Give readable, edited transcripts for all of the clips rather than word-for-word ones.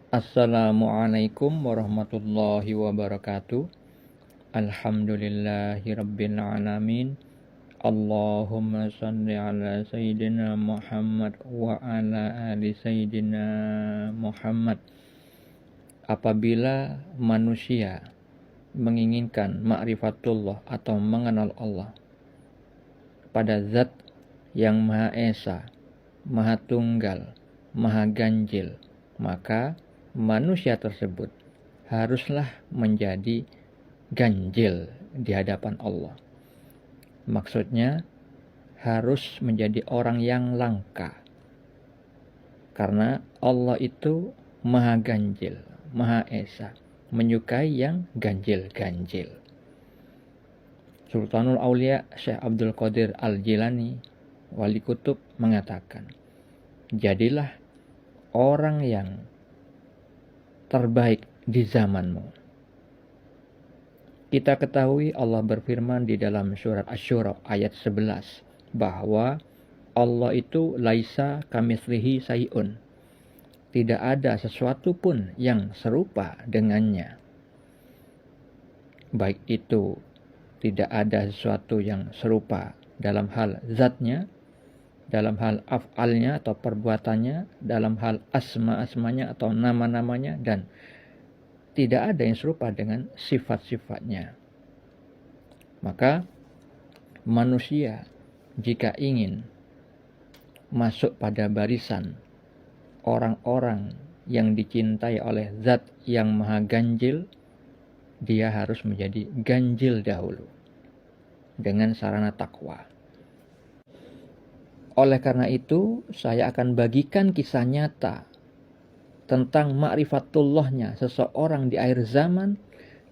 Assalamualaikum warahmatullahi wabarakatuh. Alhamdulillahirabbil alamin. Allahumma shalli ala sayyidina Muhammad wa ala ali sayyidina Muhammad. Apabila manusia menginginkan ma'rifatullah atau mengenal Allah pada zat yang Maha Esa, Maha Tunggal, Maha Ganjil, maka manusia tersebut haruslah menjadi ganjil di hadapan Allah. Maksudnya harus menjadi orang yang langka. Karena Allah itu Maha Ganjil, Maha Esa, menyukai yang ganjil-ganjil. Sultanul Aulia Syekh Abdul Qadir Al-Jilani, Wali Kutub, mengatakan, jadilah orang yang terbaik di zamanmu. Kita ketahui Allah berfirman di dalam surat Asy-Syura ayat 11 bahwa Allah itu laisa kamitslihi syai'un. Tidak ada sesuatu pun yang serupa dengannya. Baik itu tidak ada sesuatu yang serupa dalam hal zatnya, dalam hal af'alnya atau perbuatannya, dalam hal asma-asmanya atau nama-namanya, dan tidak ada yang serupa dengan sifat-sifatnya. Maka manusia jika ingin masuk pada barisan orang-orang yang dicintai oleh zat yang Maha Ganjil, dia harus menjadi ganjil dahulu dengan sarana takwa. Oleh karena itu, saya akan bagikan kisah nyata tentang ma'rifatullahnya seseorang di akhir zaman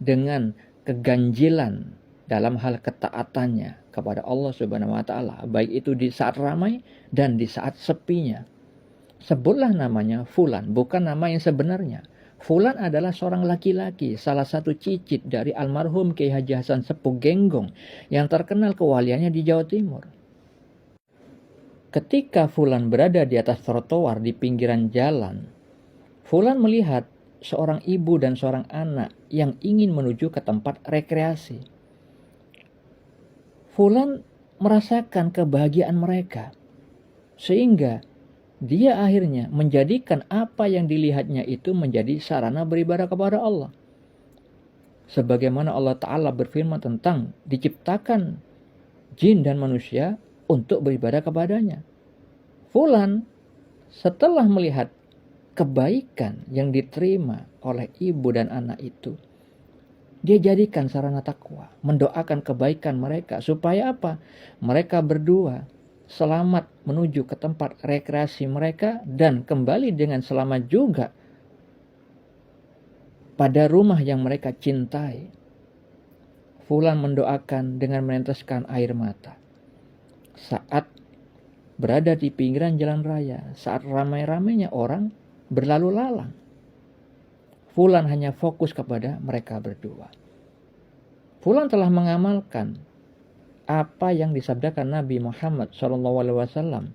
dengan keganjilan dalam hal ketaatannya kepada Allah Subhanahu wa taala, baik itu di saat ramai dan di saat sepinya. Sebutlah namanya Fulan, bukan nama yang sebenarnya. Fulan adalah seorang laki-laki, salah satu cicit dari almarhum Kiai Haji Hasan Sepuh Genggong yang terkenal kewaliannya di Jawa Timur. Ketika Fulan berada di atas trotoar di pinggiran jalan, Fulan melihat seorang ibu dan seorang anak yang ingin menuju ke tempat rekreasi. Fulan merasakan kebahagiaan mereka, sehingga dia akhirnya menjadikan apa yang dilihatnya itu menjadi sarana beribadah kepada Allah. Sebagaimana Allah Ta'ala berfirman tentang diciptakan jin dan manusia untuk beribadah kepadanya. Fulan setelah melihat kebaikan yang diterima oleh ibu dan anak itu, dia jadikan sarana takwa, mendoakan kebaikan mereka supaya apa? Mereka berdua selamat menuju ke tempat rekreasi mereka dan kembali dengan selamat juga pada rumah yang mereka cintai. Fulan mendoakan dengan meneteskan air mata saat berada di pinggiran jalan raya, saat ramai-ramainya orang berlalu lalang. Fulan hanya fokus kepada mereka berdua. Fulan telah mengamalkan apa yang disabdakan Nabi Muhammad SAW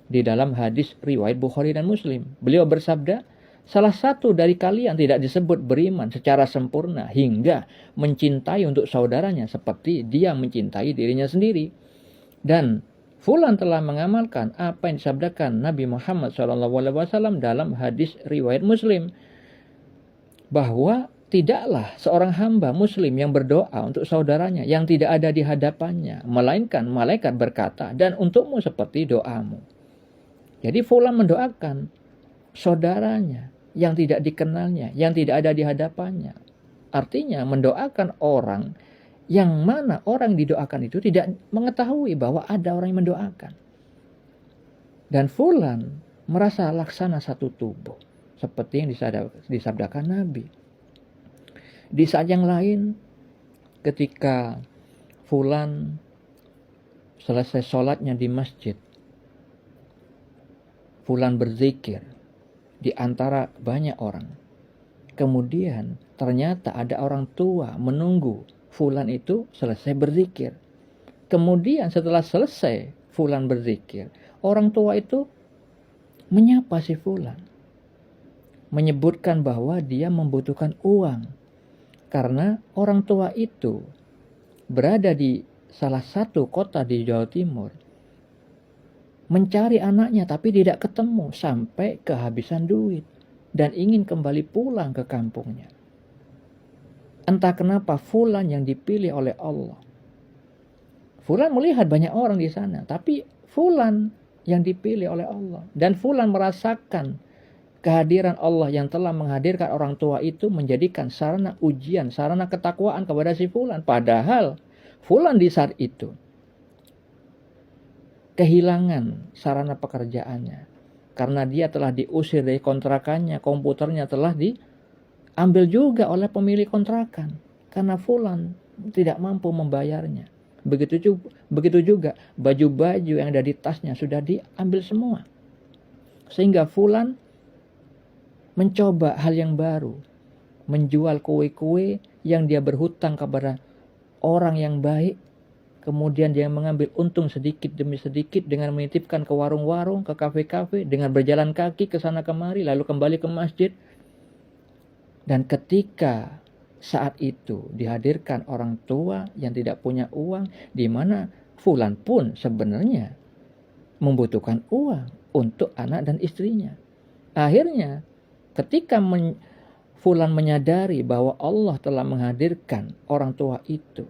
di dalam hadis riwayat Bukhari dan Muslim. Beliau bersabda, salah satu dari kalian tidak disebut beriman secara sempurna hingga mencintai untuk saudaranya seperti dia mencintai dirinya sendiri. Dan Fulan telah mengamalkan apa yang disabdakan Nabi Muhammad SAW dalam hadis riwayat Muslim, bahwa tidaklah seorang hamba muslim yang berdoa untuk saudaranya yang tidak ada di hadapannya, melainkan malaikat berkata, dan untukmu seperti doamu. Jadi Fulan mendoakan saudaranya yang tidak dikenalnya, yang tidak ada di hadapannya. Artinya mendoakan orang yang mana orang yang didoakan itu tidak mengetahui bahwa ada orang yang mendoakan. Dan Fulan merasa laksana satu tubuh, seperti yang disabdakan Nabi. Di saat yang lain, ketika Fulan selesai sholatnya di masjid, Fulan berzikir di antara banyak orang. Kemudian ternyata ada orang tua menunggu Fulan itu selesai berzikir. Kemudian setelah selesai Fulan berzikir, orang tua itu menyapa si Fulan. menyebutkan bahwa dia membutuhkan uang. Karena orang tua itu berada di salah satu kota di Jawa Timur, mencari anaknya tapi tidak ketemu sampai kehabisan duit dan ingin kembali pulang ke kampungnya. Entah kenapa Fulan yang dipilih oleh Allah. Fulan melihat banyak orang di sana, tapi Fulan yang dipilih oleh Allah. Dan Fulan merasakan kehadiran Allah yang telah menghadirkan orang tua itu menjadikan sarana ujian, sarana ketakwaan kepada si Fulan. Padahal Fulan di saat itu kehilangan sarana pekerjaannya. Karena dia telah diusir dari kontrakannya, komputernya telah diambil juga oleh pemilik kontrakan. Karena Fulan tidak mampu membayarnya. Begitu juga baju-baju yang ada di tasnya sudah diambil semua. Sehingga Fulan mencoba hal yang baru. Menjual kue-kue yang dia berhutang kepada orang yang baik. Kemudian dia mengambil untung sedikit demi sedikit dengan menitipkan ke warung-warung, ke kafe-kafe, dengan berjalan kaki ke sana kemari, lalu kembali ke masjid. Dan ketika saat itu dihadirkan orang tua yang tidak punya uang, di mana Fulan pun sebenarnya membutuhkan uang untuk anak dan istrinya. Akhirnya ketika Fulan menyadari bahwa Allah telah menghadirkan orang tua itu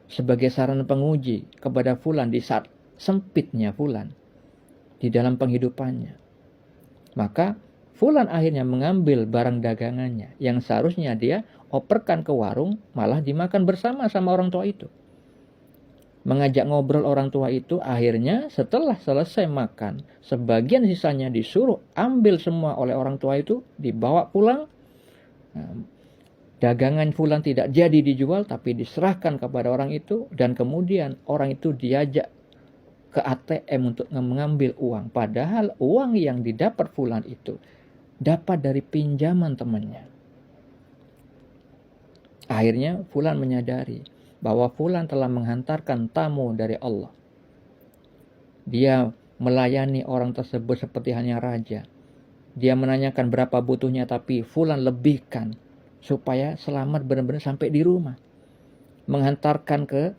sebagai sarana penguji kepada Fulan di saat sempitnya Fulan di dalam penghidupannya, maka Fulan akhirnya mengambil barang dagangannya yang seharusnya dia operkan ke warung, malah dimakan bersama sama orang tua itu. Mengajak ngobrol orang tua itu, akhirnya setelah selesai makan, sebagian sisanya disuruh ambil semua oleh orang tua itu, dibawa pulang. Dagangan Fulan tidak jadi dijual, tapi diserahkan kepada orang itu, dan kemudian orang itu diajak ke ATM untuk mengambil uang. Padahal uang yang didapat Fulan itu dapat dari pinjaman temannya. Akhirnya Fulan menyadari bahwa Fulan telah menghantarkan tamu dari Allah. Dia melayani orang tersebut seperti hanya raja. Dia menanyakan berapa butuhnya, tapi Fulan lebihkan supaya selamat benar-benar sampai di rumah. Menghantarkan ke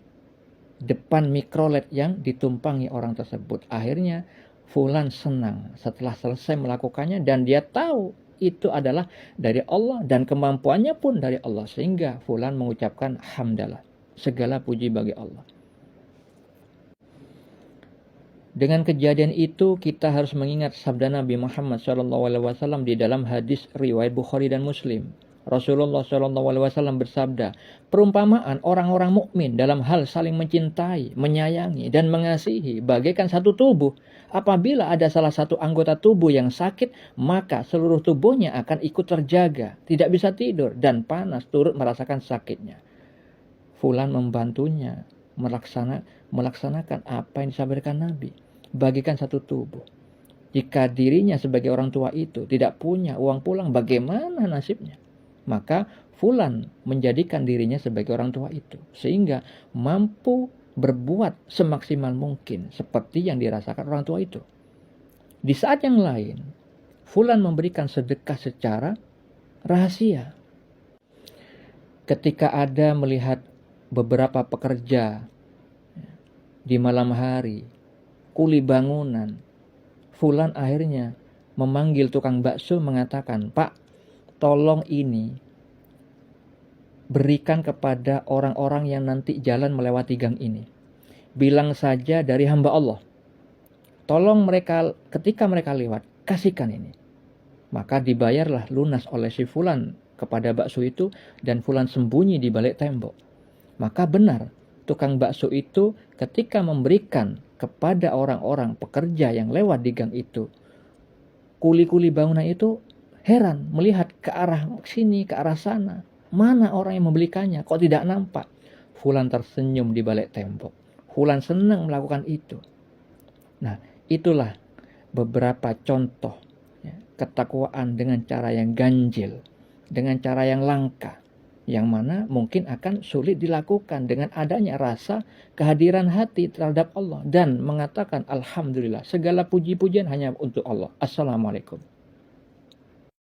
depan mikrolet yang ditumpangi orang tersebut. Akhirnya Fulan senang setelah selesai melakukannya, dan dia tahu itu adalah dari Allah dan kemampuannya pun dari Allah. Sehingga Fulan mengucapkan hamdalah, segala puji bagi Allah. Dengan kejadian itu kita harus mengingat sabda Nabi Muhammad SAW di dalam hadis riwayat Bukhari dan Muslim. Rasulullah SAW bersabda, perumpamaan orang-orang mukmin dalam hal saling mencintai, menyayangi, dan mengasihi bagaikan satu tubuh. Apabila ada salah satu anggota tubuh yang sakit, maka seluruh tubuhnya akan ikut terjaga, tidak bisa tidur, dan panas turut merasakan sakitnya. Fulan membantunya melaksanakan apa yang disampaikan Nabi, bagaikan satu tubuh. Jika dirinya sebagai orang tua itu tidak punya uang pulang, bagaimana nasibnya? Maka Fulan menjadikan dirinya sebagai orang tua itu, sehingga mampu berbuat semaksimal mungkin seperti yang dirasakan orang tua itu. Di saat yang lain, Fulan memberikan sedekah secara rahasia. Ketika ada melihat beberapa pekerja di malam hari, kuli bangunan, Fulan akhirnya memanggil tukang bakso mengatakan, Pak, tolong ini berikan kepada orang-orang yang nanti jalan melewati gang ini. Bilang saja dari hamba Allah. Tolong mereka ketika mereka lewat, kasihkan ini. Maka dibayarlah lunas oleh si Fulan kepada bakso itu, dan Fulan sembunyi di balik tembok. Maka benar, tukang bakso itu ketika memberikan kepada orang-orang pekerja yang lewat di gang itu, kuli-kuli bangunan itu heran melihat ke arah sini, ke arah sana. Mana orang yang membelikannya? Kok tidak nampak? Fulan tersenyum di balik tembok. Fulan senang melakukan itu. Nah, itulah beberapa contoh ketakwaan dengan cara yang ganjil, dengan cara yang langka, yang mana mungkin akan sulit dilakukan dengan adanya rasa kehadiran hati terhadap Allah dan mengatakan alhamdulillah, segala puji-pujian hanya untuk Allah. Assalamualaikum.